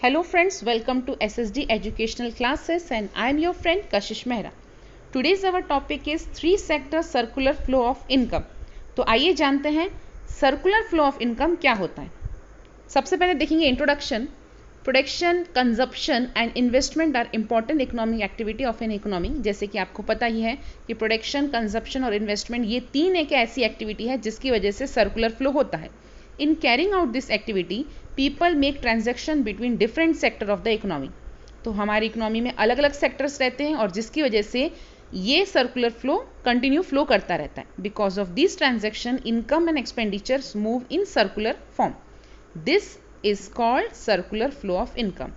Hello friends, welcome to SSD Educational Classes and I am your friend Kashish Mehra. Today's our topic is 3-sector circular flow of income. तो आइए जानते हैं circular flow of income क्या होता है। सबसे पहले देखेंगे introduction. Production, consumption and investment are important economic activity of an economy. जैसे कि आपको पता ही है कि प्रोडक्शन, कंजप्शन और इन्वेस्टमेंट ये तीन एक ऐसी एक्टिविटी है जिसकी वजह से सर्कुलर फ्लो होता है। In carrying out this activity people make transaction between different sector of the economy. तो हमारी इकोनॉमी में अलग अलग सेक्टर्स रहते हैं और जिसकी वजह से ये सर्कुलर फ्लो कंटिन्यू फ्लो करता रहता है। Because of this transaction income and expenditures move in circular form. This is called circular flow of income.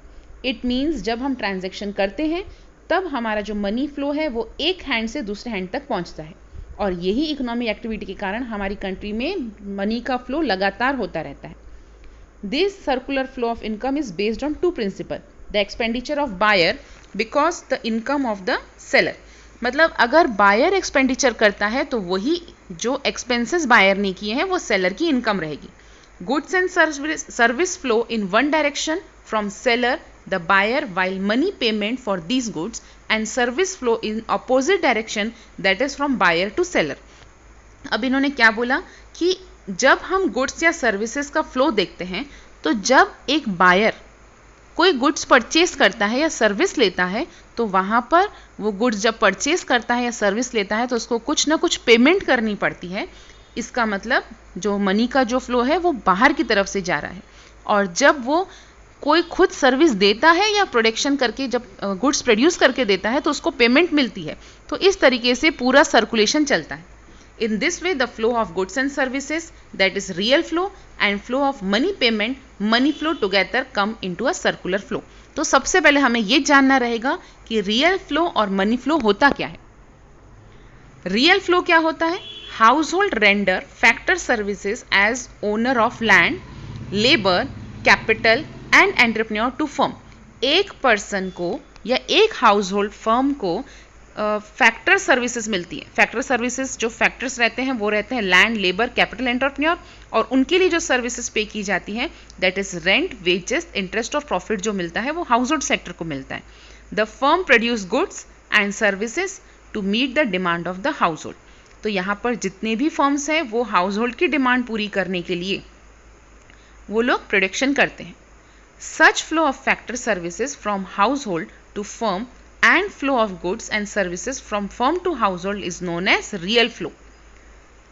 It means जब हम ट्रांजेक्शन करते हैं तब हमारा जो मनी फ्लो है वो एक हैंड से दूसरे हैंड तक पहुंचता है और यही इकोनॉमिक एक्टिविटी के कारण हमारी कंट्री में मनी का फ्लो लगातार होता रहता है। This circular flow of income is based on two principles: the expenditure of buyer because the income of the seller। मतलब अगर बायर एक्सपेंडिचर करता है तो वही जो एक्सपेंसेस बायर ने किए हैं वो सेलर की इनकम रहेगी। Goods and service flow in one direction from seller the buyer while money payment for these goods and service flow in opposite direction that is from buyer to seller। अब इन्होंने क्या बोला कि जब हम goods या services का flow देखते हैं तो जब एक बायर कोई गुड्स परचेज करता है या सर्विस लेता है तो वहाँ पर वो गुड्स जब परचेज करता है या सर्विस लेता है तो उसको कुछ ना कुछ पेमेंट करनी पड़ती है। इसका मतलब जो मनी का जो फ्लो है वो बाहर की तरफ से जा रहा है। और जब वो कोई खुद सर्विस देता है या प्रोडक्शन करके जब गुड्स प्रोड्यूस करके देता है तो उसको पेमेंट मिलती है। तो इस तरीके से पूरा सर्कुलेशन चलता है। In this way, the flow of goods and services, that is real flow, and flow of money payment, money flow together come into a circular flow। तो सबसे पहले हमें ये जानना रहेगा कि रियल फ्लो और मनी फ्लो होता क्या है। रियल फ्लो क्या होता है? Household render factor services as owner of land, labour, capital and entrepreneur to firm. एक पर्सन को या एक हाउस होल्ड फर्म को फैक्टर सर्विसेज मिलती है। फैक्टर सर्विसेज जो फैक्टर्स रहते हैं वो रहते हैं लैंड, लेबर, कैपिटल, एंटरप्रेन्योर, और उनके लिए जो सर्विसेज पे की जाती है that is rent, wages, interest और प्रॉफिट जो मिलता है वो हाउस होल्ड सेक्टर को मिलता है। The firm produce goods and services to meet the demand of the household. तो यहाँ पर जितने भी फर्म्स हैं वो हाउस होल्ड की डिमांड पूरी करने के लिए वो लोग प्रोडक्शन करते हैं। Such flow of factor services from household to firm and flow of goods and services from firm to household is known as real flow।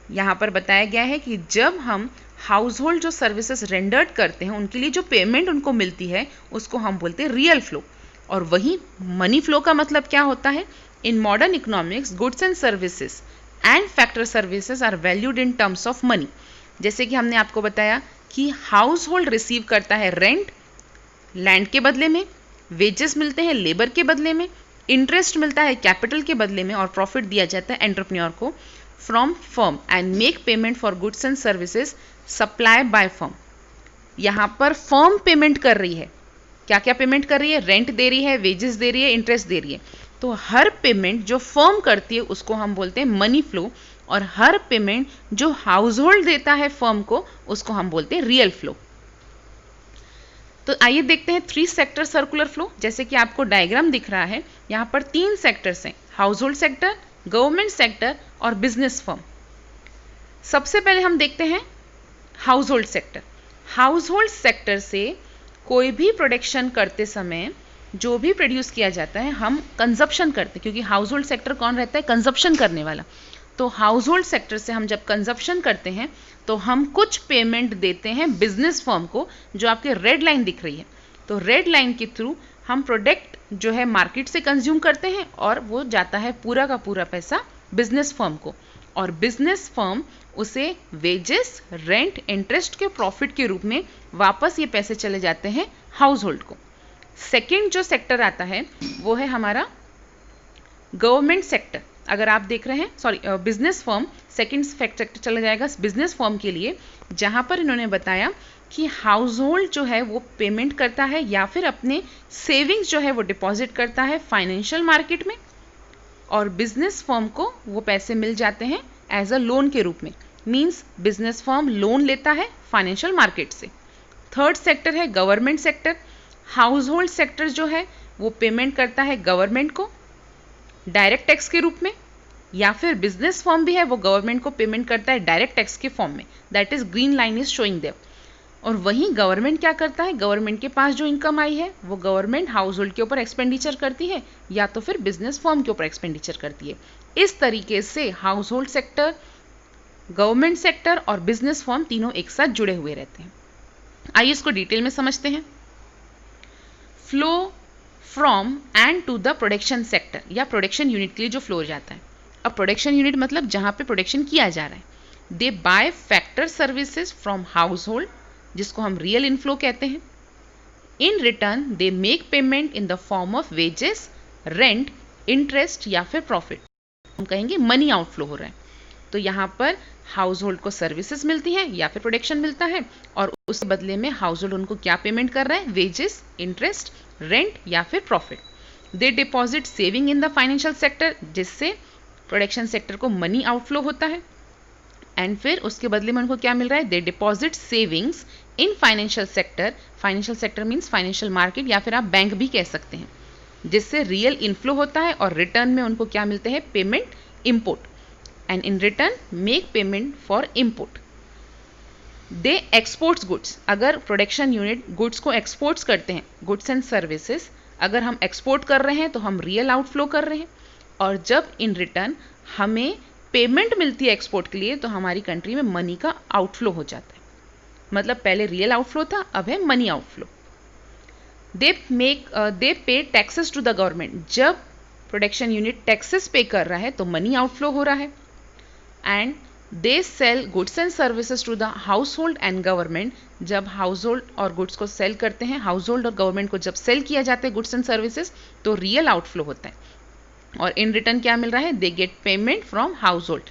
यहाँ पर बताया गया है कि जब हम हाउस होल्ड जो सर्विसेज रेंडर्ड करते हैं उनके लिए जो पेमेंट उनको मिलती है उसको हम बोलते हैं रियल फ्लो। और वही मनी फ्लो का मतलब क्या होता है? In modern economics goods and services and factor services are valued in terms of money. जैसे कि हमने आपको बताया कि हाउस होल्ड रिसीव करता है रेंट लैंड के बदले में, वेजेस मिलते हैं लेबर के बदले में, इंटरेस्ट मिलता है कैपिटल के बदले में और प्रॉफिट दिया जाता है एंटरप्रेन्योर को from firm and make payment for goods and services supply by firm. यहाँ पर फर्म पेमेंट कर रही है। क्या क्या पेमेंट कर रही है? रेंट दे रही है, वेजेस दे रही है, इंटरेस्ट दे रही है। तो हर पेमेंट जो फर्म करती है उसको हम बोलते हैं मनी फ्लो और हर पेमेंट जो हाउस होल्ड देता है फर्म को उसको हम बोलते हैं रियल फ्लो। तो आइए देखते हैं 3 सेक्टर सर्कुलर फ्लो। जैसे कि आपको डायग्राम दिख रहा है यहाँ पर 3 सेक्टर्स हैं: house hold sector, government sector और बिजनेस फर्म। सबसे पहले हम देखते हैं house hold sector. House hold sector से कोई भी प्रोडक्शन करते समय जो भी प्रोड्यूस किया जाता है हम कंजप्शन करते हैं, क्योंकि हाउस होल्ड सेक्टर कौन रहता है? कंजप्शन करने वाला। तो हाउस होल्ड सेक्टर से हम जब कंजप्शन करते हैं तो हम कुछ पेमेंट देते हैं बिजनेस फर्म को, जो आपके रेड लाइन दिख रही है। तो रेड लाइन के थ्रू हम प्रोडक्ट जो है मार्केट से कंज्यूम करते हैं और वो जाता है पूरा का पूरा पैसा बिजनेस फर्म को, और बिजनेस फर्म उसे वेजेस, रेंट, इंटरेस्ट के प्रॉफिट के रूप में वापस ये पैसे चले जाते हैं हाउस होल्ड को। सेकेंड जो सेक्टर आता है वो है हमारा गवर्नमेंट सेक्टर। अगर आप देख रहे हैं बिजनेस फर्म सेकंड सेक्टर चला जाएगा बिजनेस फर्म के लिए, जहां पर इन्होंने बताया कि हाउस होल्ड जो है वो पेमेंट करता है या फिर अपने सेविंग्स जो है वो डिपॉजिट करता है फाइनेंशियल मार्केट में और बिजनेस फर्म को वो पैसे मिल जाते हैं एज अ लोन के रूप में। मींस बिजनेस फर्म लोन लेता है फाइनेंशियल मार्केट से। थर्ड सेक्टर है government sector. House hold sector जो है वो पेमेंट करता है गवर्नमेंट को डायरेक्ट टैक्स के रूप में, या फिर बिजनेस फॉर्म भी है वो गवर्नमेंट को पेमेंट करता है डायरेक्ट टैक्स के फॉर्म में, that is green line is showing there. और वहीं गवर्नमेंट क्या करता है, गवर्नमेंट के पास जो इनकम आई है वो गवर्नमेंट हाउस होल्ड के ऊपर एक्सपेंडिचर करती है या तो फिर बिजनेस फॉर्म के ऊपर एक्सपेंडिचर करती है। इस तरीके से house hold sector, government sector और बिजनेस फॉर्म तीनों एक साथ जुड़े हुए रहते हैं। आइए इसको डिटेल में समझते हैं। Flow from and to the production sector या प्रोडक्शन यूनिट के लिए जो फ्लो जाता है। अब प्रोडक्शन यूनिट मतलब जहां पे प्रोडक्शन किया जा रहा है। They buy factor services from household, जिसको हम रियल इनफ्लो कहते हैं। In return they make payment in the form of wages, rent, interest या फिर प्रॉफिट। हम कहेंगे मनी आउटफ्लो हो रहा है। तो यहाँ पर हाउस होल्ड को सर्विसेज मिलती हैं या फिर प्रोडक्शन मिलता है और उसके बदले में हाउस होल्ड उनको क्या पेमेंट कर रहा है, वेजेस, इंटरेस्ट, रेंट या फिर profit. They deposit saving in the financial sector, जिससे प्रोडक्शन सेक्टर को मनी आउटफ्लो होता है। एंड फिर उसके बदले में उनको क्या मिल रहा है, they deposit savings in financial sector. Financial sector means financial market या फिर आप बैंक भी कह सकते हैं, जिससे रियल इनफ्लो होता है और रिटर्न में उनको क्या मिलते हैं, payment import. And in return make payment for import. They exports goods, अगर प्रोडक्शन यूनिट गुड्स को एक्सपोर्ट्स करते हैं, गुड्स एंड सर्विसेज अगर हम एक्सपोर्ट कर रहे हैं तो हम रियल आउटफ्लो कर रहे हैं। और जब इन रिटर्न हमें पेमेंट मिलती है एक्सपोर्ट के लिए तो हमारी कंट्री में मनी का आउटफ्लो हो जाता है। मतलब पहले रियल आउटफ्लो था, अब है money outflow. They pay taxes to the government, जब प्रोडक्शन यूनिट टैक्सेस पे कर रहा है तो मनी आउटफ्लो हो रहा है। And they sell goods and services to the household and government, जब हाउस होल्ड और गुड्स को सेल करते हैं, हाउस होल्ड और गवर्नमेंट को जब सेल किया जाता है गुड्स एंड सर्विसेज तो रियल आउटफ्लो होता है। और इन रिटर्न क्या मिल रहा है, they get payment from house hold.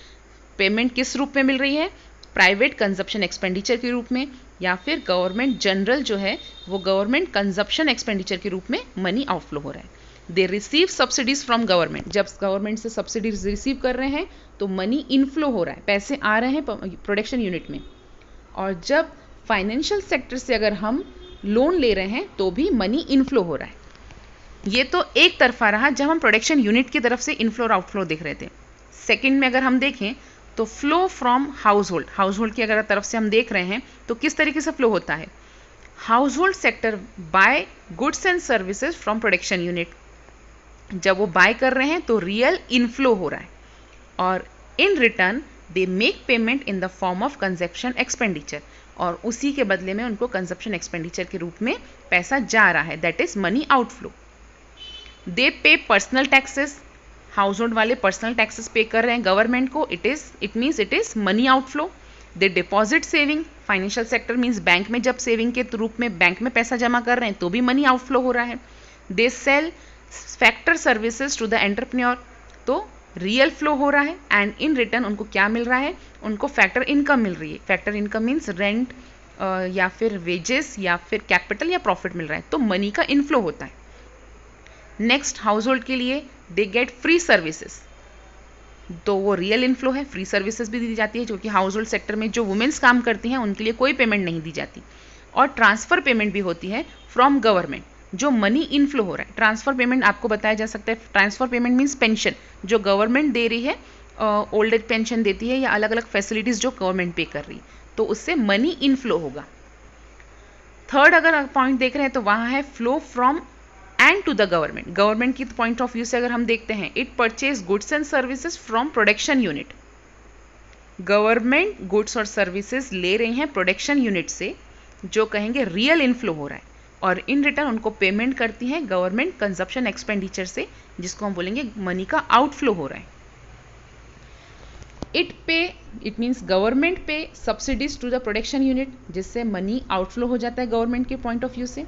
Payment किस रूप में मिल रही है, प्राइवेट कंजप्शन एक्सपेंडिचर के रूप में, या फिर गवर्नमेंट जनरल जो है वो गवर्नमेंट कंजप्शन एक्सपेंडिचर के रूप में मनी आउटफ्लो हो रहा है। They receive subsidies from government, जब गवर्नमेंट से सब्सिडीज रिसीव कर रहे हैं तो मनी इनफ्लो हो रहा है, पैसे आ रहे हैं प्रोडक्शन यूनिट में। और जब फाइनेंशियल सेक्टर से अगर हम लोन ले रहे हैं तो भी मनी इनफ्लो हो रहा है। ये तो एक तरफा रहा जब हम प्रोडक्शन यूनिट की तरफ से इनफ्लो और आउटफ्लो देख रहे थे। सेकंड में अगर हम देखें तो flow from house hold, house hold की अगर तरफ से हम देख रहे हैं तो किस तरीके से फ्लो होता है। House hold sector bye goods and services from production unit, जब वो बाय कर रहे हैं तो रियल इनफ्लो हो रहा है। और इन return they make payment in the form of consumption expenditure, और उसी के बदले में उनको कंजप्शन एक्सपेंडिचर के रूप में पैसा जा रहा है, that is money outflow. They पे पर्सनल टैक्सेस, हाउस होल्ड वाले पर्सनल टैक्सेस पे कर रहे हैं गवर्नमेंट को, it means it is money outflow. They deposit saving, financial sector means bank में जब सेविंग के रूप में बैंक में पैसा जमा कर रहे हैं तो भी मनी आउटफ्लो हो रहा है। They sell factor services to the entrepreneur, तो रियल फ्लो हो रहा है। एंड इन रिटर्न उनको क्या मिल रहा है, उनको फैक्टर इनकम मिल रही है। फैक्टर इनकम मीन्स रेंट या फिर वेजेस या फिर कैपिटल या प्रॉफिट मिल रहा है, तो मनी का इनफ्लो होता है। नेक्स्ट हाउस होल्ड के लिए दे गेट फ्री सर्विसेज, तो वो रियल इनफ्लो है, फ्री सर्विसेज भी दी जाती है, क्योंकि हाउस होल्ड सेक्टर में जो वुमेन्स काम करती हैं उनके लिए कोई पेमेंट नहीं दी जाती। और ट्रांसफर पेमेंट भी होती है फ्रॉम गवर्नमेंट, जो मनी इनफ्लो हो रहा है। ट्रांसफर पेमेंट आपको बताया जा सकता है, ट्रांसफर पेमेंट मीन्स पेंशन जो गवर्नमेंट दे रही है, ओल्ड एज पेंशन देती है या अलग अलग फैसिलिटीज जो गवर्नमेंट पे कर रही है, तो उससे मनी इनफ्लो होगा। थर्ड अगर पॉइंट देख रहे हैं तो वहाँ है flow from and to the government. Government की पॉइंट ऑफ व्यू से अगर हम देखते हैं, it purchase goods and services from production unit. Government goods और सर्विसेज ले रही हैं प्रोडक्शन यूनिट से, जो कहेंगे रियल इनफ्लो हो रहा है, और इन रिटर्न उनको पेमेंट करती है गवर्नमेंट कंजप्शन एक्सपेंडिचर से, जिसको हम बोलेंगे मनी का आउटफ्लो हो रहा है। It means government pay subsidies to the production unit, जिससे मनी आउटफ्लो हो जाता है गवर्नमेंट के पॉइंट ऑफ व्यू से।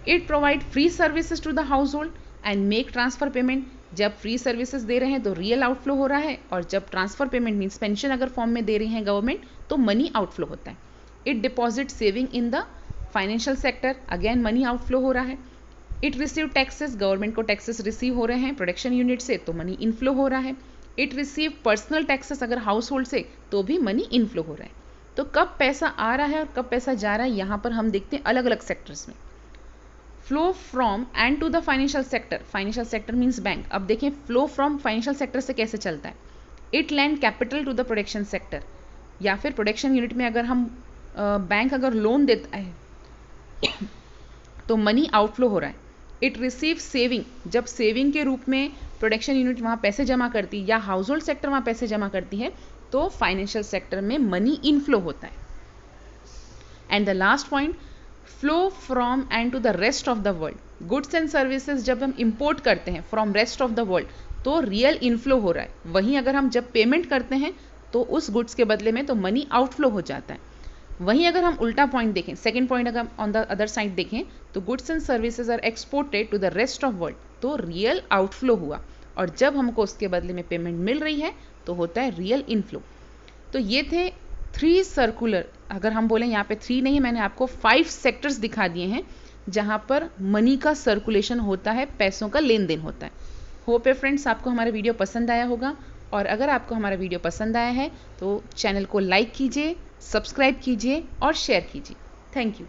It provide free services to the household and make transfer payment, जब फ्री सर्विसेज दे रहे हैं तो रियल आउटफ्लो हो रहा है, और जब ट्रांसफर पेमेंट मीन्स पेंशन अगर फॉर्म में दे रही है गवर्नमेंट तो मनी आउटफ्लो होता है। It deposit saving in the financial sector, again money outflow हो रहा है। इट रिसीव टैक्सेस, गवर्नमेंट को टैक्सेस रिसीव हो रहे हैं प्रोडक्शन यूनिट से, तो मनी इनफ्लो हो रहा है। इट रिसीव पर्सनल टैक्सेस अगर हाउस होल्ड से, तो भी मनी इनफ्लो हो रहा है। तो कब पैसा आ रहा है और कब पैसा जा रहा है, यहाँ पर हम देखते हैं अलग अलग सेक्टर्स में। Flow from and to the financial sector, financial sector means bank. अब देखें फ्लो फ्रॉम फाइनेंशियल सेक्टर से कैसे चलता है, it lend capital to the production sector, या फिर प्रोडक्शन यूनिट में अगर हम बैंक अगर लोन देता है तो मनी आउटफ्लो हो रहा है। इट रिसीव सेविंग, जब सेविंग के रूप में प्रोडक्शन यूनिट वहाँ पैसे जमा करती है या हाउस होल्ड सेक्टर वहाँ पैसे जमा करती है, तो फाइनेंशियल सेक्टर में मनी इनफ्लो होता है। And the last point, flow from and to the rest of the world, goods and services जब हम इंपोर्ट करते हैं from rest of the world तो रियल इनफ्लो हो रहा है। वहीं अगर हम जब पेमेंट करते हैं तो उस गुड्स के बदले में तो मनी आउटफ्लो हो जाता है। वहीं अगर हम उल्टा पॉइंट देखें, सेकेंड पॉइंट अगर ऑन द अदर साइड देखें तो goods and services are exported to the rest of world, तो रियल आउटफ्लो हुआ, और जब हमको उसके बदले में पेमेंट मिल रही है तो होता है रियल इनफ्लो। तो ये थे 3 सर्कुलर, अगर हम बोलें यहाँ पे 3 नहीं, मैंने आपको 5 सेक्टर्स दिखा दिए हैं जहाँ पर मनी का सर्कुलेशन होता है, पैसों का लेन देन होता है। होप है फ्रेंड्स आपको हमारा वीडियो पसंद आया होगा, और अगर आपको हमारा वीडियो पसंद आया है तो चैनल को लाइक कीजिए, सब्सक्राइब कीजिए और शेयर कीजिए। Thank you.